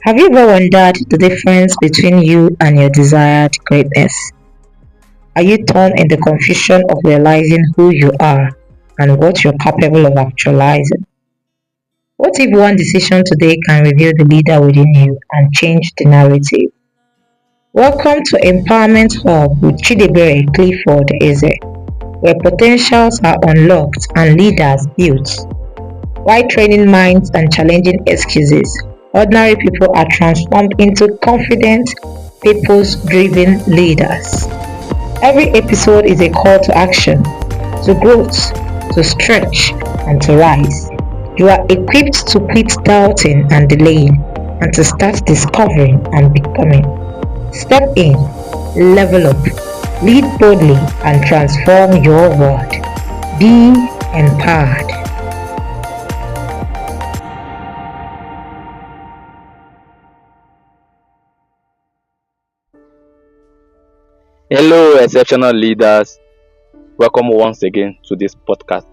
Have you ever wondered the difference between you and your desired greatness? Are you torn in the confusion of realizing who you are and what you're capable of actualizing? What if one decision today can reveal the leader within you and change the narrative? Welcome to Empowerment Hub with Chidebere Clifford Eze, where potentials are unlocked and leaders built. While training minds and challenging excuses, ordinary people are transformed into confident, purpose-driven leaders. Every episode is a call to action, to growth, to stretch, and to rise. You are equipped to quit doubting and delaying, and to start discovering and becoming. Step in, level up, lead boldly, and transform your world. Be empowered. Hello, exceptional leaders. Welcome once again to this podcast.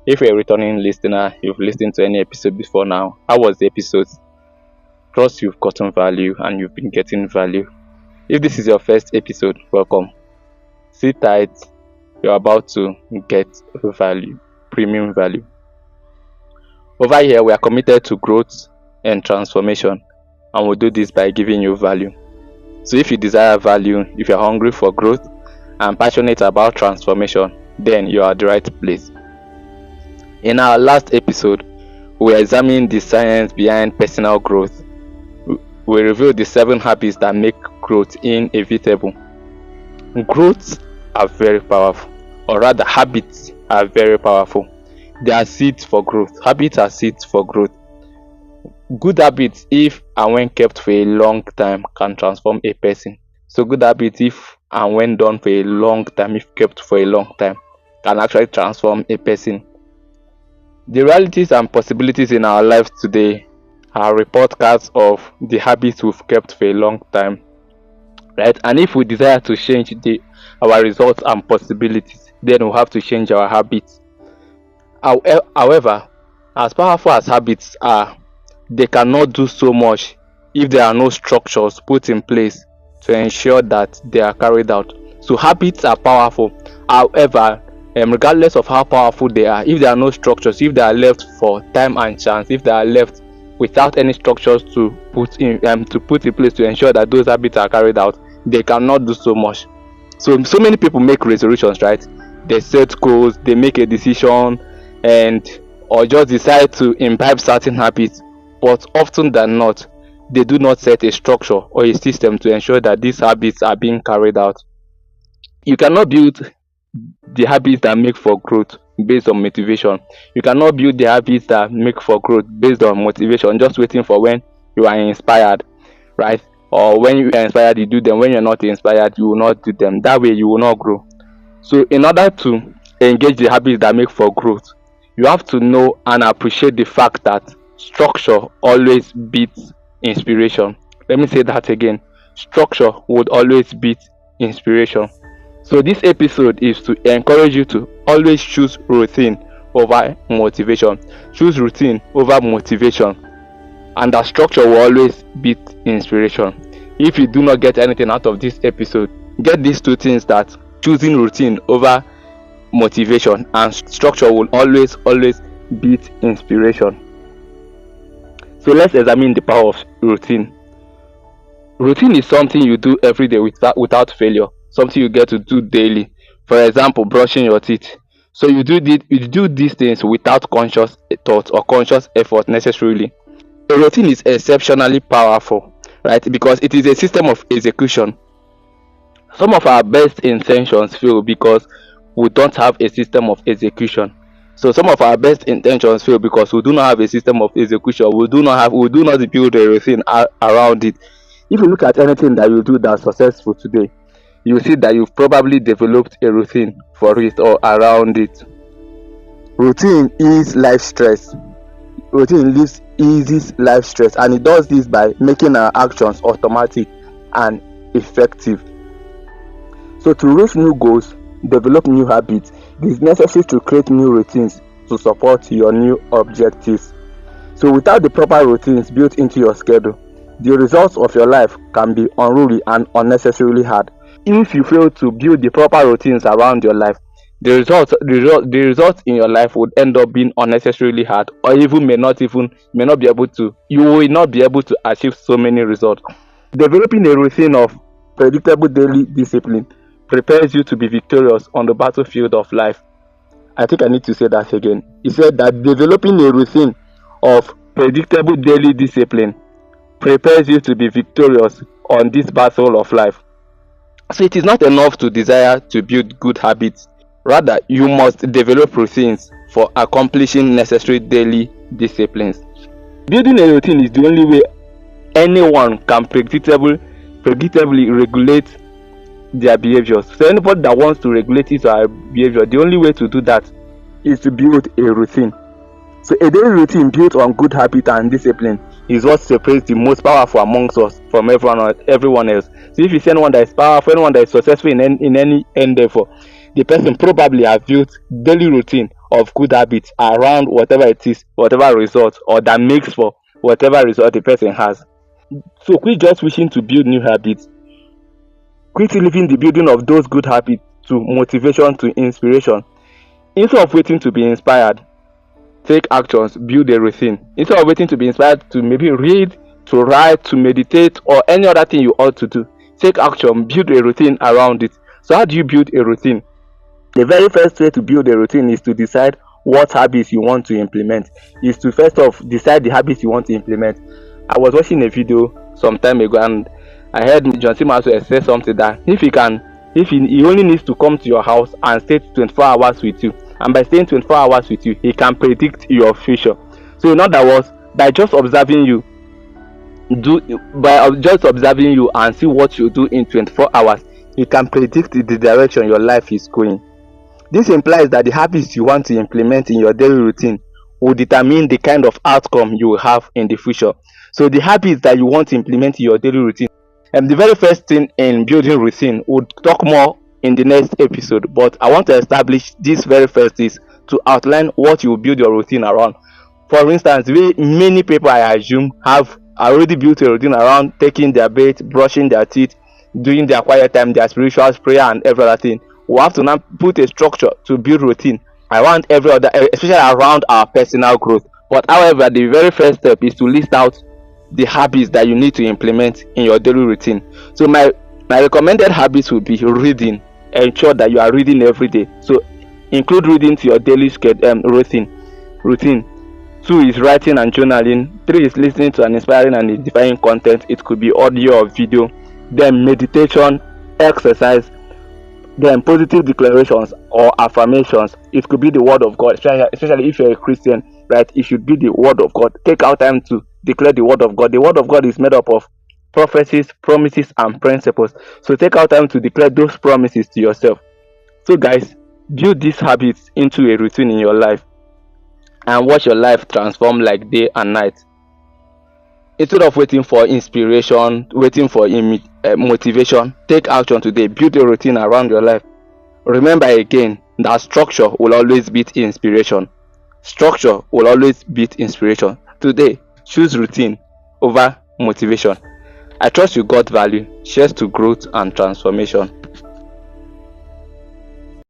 If you're a returning listener, you've listened to any episode before now, how was the episode? Trust you've gotten value and you've been getting value. If this is your first episode, welcome. Sit tight, you're about to get value, premium value. Over here, we are committed to growth and transformation, and we'll do this by giving you value. So if you desire value, if you're hungry for growth and passionate about transformation, then you are at the right place. In our last episode, we examined the science behind personal growth. We revealed the 7 habits that make growth inevitable. Growths are very powerful, or rather habits are very powerful. They are seeds for growth. Habits are seeds for growth. Good habits, if and when kept for a long time, can transform a person. So good habits, if and when done for a long time, if kept for a long time, can actually transform a person. The realities and possibilities in our lives today are report cards of the habits we've kept for a long time, right? And if we desire to change our results and possibilities, then we'll have to change our habits. However, as powerful as habits are, they cannot do so much if there are no structures put in place to ensure that they are carried out. So habits are powerful. However, regardless of how powerful they are, if there are no structures, if they are left for time and chance, if they are left without any structures to put in place to ensure that those habits are carried out, they cannot do so much. So many people make resolutions, right? They set goals, they make a decision, or just decide to imbibe certain habits. But often than not, they do not set a structure or a system to ensure that these habits are being carried out. You cannot build the habits that make for growth based on motivation. You cannot build the habits that make for growth based on motivation, just waiting for when you are inspired, right? Or when you are inspired, you do them. When you're not inspired, you will not do them. That way, you will not grow. So in order to engage the habits that make for growth, you have to know and appreciate the fact that structure always beats inspiration. Let me say that again. Structure would always beat inspiration. So this episode is to encourage you to always choose routine over motivation. Choose routine over motivation, and that structure will always beat inspiration. If you do not get anything out of this episode, get these 2 things: that choosing routine over motivation and structure will always beat inspiration. So let's examine the power of routine. Routine is something you do every day without failure, something you get to do daily. For example, brushing your teeth. So you do these things without conscious thought or conscious effort necessarily. A routine is exceptionally powerful, right? Because it is a system of execution. Some of our best intentions fail because we don't have a system of execution. So some of our best intentions fail because we do not have a system of execution. We do not build a routine around it. If you look at anything that you do that's successful today, you see that you've probably developed a routine for it or around it. Routine is life stress. Routine eases life stress, and it does this by making our actions automatic and effective. So to reach new goals, develop new habits, it is necessary to create new routines to support your new objectives. So without the proper routines built into your schedule, the results of your life can be unruly and unnecessarily hard. If you fail to build the proper routines around your life, the results in your life would end up being unnecessarily hard, or even may not be able to you will not be able to achieve so many results. Developing a routine of predictable daily discipline prepares you to be victorious on the battlefield of life. I think I need to say that again. He said that developing a routine of predictable daily discipline prepares you to be victorious on this battle of life. So it is not enough to desire to build good habits. Rather, you must develop routines for accomplishing necessary daily disciplines. Building a routine is the only way anyone can predictably regulate their behaviors. So anybody that wants to regulate his or her behavior, the only way to do that is to build a routine. So a daily routine built on good habit and discipline is what separates the most powerful amongst us from everyone else. So if you see anyone that is powerful, anyone that is successful in any endeavor, the person probably has built daily routine of good habits around whatever it is, whatever result, or that makes for whatever result the person has. So quit just wishing to build new habits. Quit leaving the building of those good habits to motivation, to inspiration. Instead of waiting to be inspired, take actions, build a routine. Instead of waiting to be inspired to maybe read, to write, to meditate, or any other thing you ought to do, take action, build a routine around it. So how do you build a routine? The very first way to build a routine is to decide what habits you want to implement. Is to first off decide the habits you want to implement. I was watching a video some time ago and I heard John C. Maxwell say something that he only needs to come to your house and stay 24 hours with you, and by staying 24 hours with you, he can predict your future. So in other words, by just observing you and see what you do in 24 hours, he can predict the direction your life is going. This implies that the habits you want to implement in your daily routine will determine the kind of outcome you will have in the future. So the habits that you want to implement in your daily routine, and the very first thing in building routine, we'll talk more in the next episode, but I want to establish this very first is to outline what you will build your routine around. For instance, many people, I assume, have already built a routine around taking their bath, brushing their teeth, doing their quiet time, their spirituals, prayer, and every other thing. We have to now put a structure to build routine around every other, especially around our personal growth. But however, the very first step is to list out the habits that you need to implement in your daily routine. So my recommended habits would be reading. Ensure that you are reading every day. So include reading to your daily routine. 2 is writing and journaling. 3 is listening to an inspiring and edifying content. It could be audio or video. Then meditation, exercise, then positive declarations or affirmations. It could be the word of God, especially if you're a Christian, right? It should be the word of God. Take out time to declare the word of God. The word of God is made up of prophecies, promises, and principles. So take out time to declare those promises to yourself. So guys, build these habits into a routine in your life and watch your life transform like day and night. Instead of waiting for inspiration, waiting for motivation, take action today. Build a routine around your life. Remember again that structure will always beat inspiration. Structure will always beat inspiration. Today, choose routine over motivation. I trust you got value. Cheers to growth and transformation.